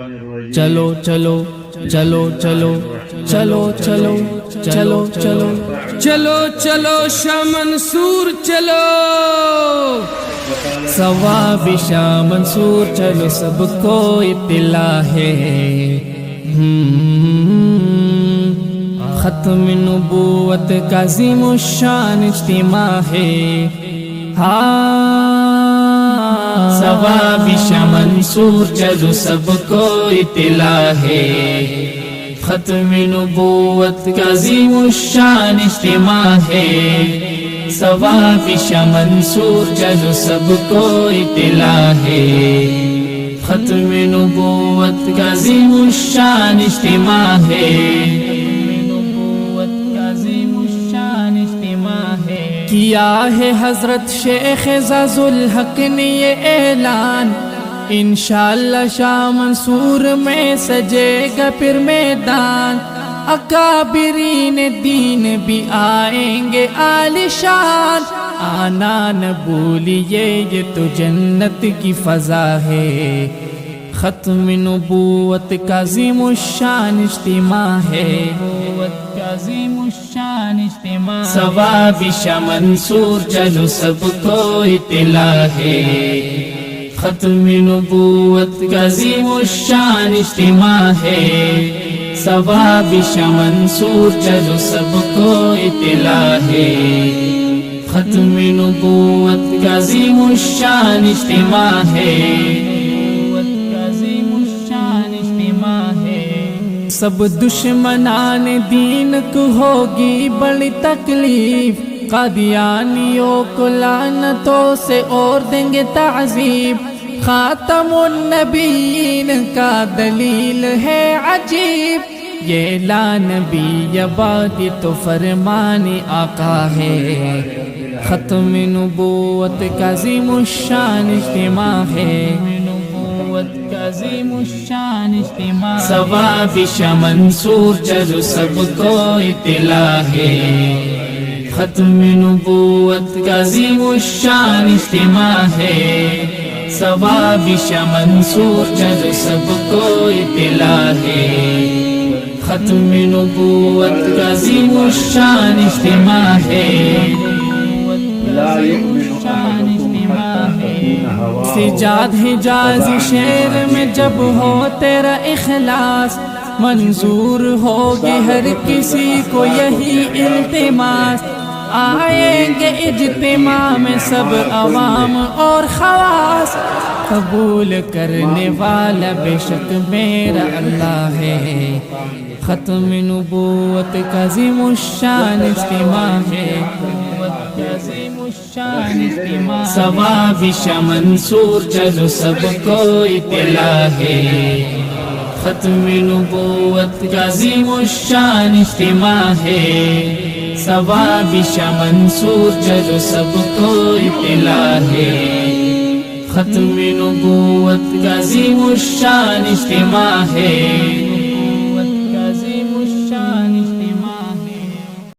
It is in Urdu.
چلو چلو چلو چلو چلو چلو چلو چلو چلو چلو شاہ منصور چلو ثواب شاہ منصور چلو سب کو اطلاع ہے ختم نبوت کا عظیم الشان اجتماع ہے ثواب شاہ منصور چلو سب کو اطلاع ہے ختم نبوت کا عظیم الشان اجتماع ہے ثواب شاہ منصور چلو سب کو اطلاع ہے ختم نبوت کا عظیم الشان اجتماع ہے کیا ہے حضرت شیخ اعزاز الحق نے یہ اعلان انشاءاللہ شاہ منصور میں سجے گا پھر میدان اکابرین دین بھی آئیں گے عالی شان آنا نہ بھولیے یہ تو جنت کی فضا ہے ختم نبوت کا عظیم الشان اجتماع ہے ثواب شاہ منصور چلو سب کو اطلاع ہے ختم نبوت کا عظیم الشان اجتماع ہے ثواب شاہ منصور چلو سب کو اطلاع ہے ختم نبوت کا عظیم الشان اجتماع ہے سب دشمنان دین کو ہوگی بڑی تکلیف قادیانیوں کو لعنتوں سے اور دیں گے تعذیب خاتم النبیین کا دلیل ہے عجیب یہ لا نبی بعد تو فرمان آقا ہے ختم نبوت کا عظیم الشان اجتماع ہے ثواب شاہ منصور چلو سب کو اطلاع ہے ختم نبوت کا عظیم الشان اجتماع ہے ثواب شاہ منصور چلو سب کو اطلاع ہے ختم نبوت کا عظیم الشان اجتماع ہے سجاد حجازی شعر میں جب ہو تیرا اخلاص منظور ہوگی ہر کسی کو یہی التماس آئیں گے اجتماع میں سب عوام اور خواص قبول کرنے والا بے شک میرا اللہ ہے ختم نبوت کا عظیم الشان اجتماع ہے ثواب شاہ منصور چلو سب کو اطلاع ہے ختم نبوت کا عظیم الشان اجتماع ہے ثواب شاہ منصور چلو سب کو اطلاع ہے ختم نبوت کا عظیم الشان اجتماع ہے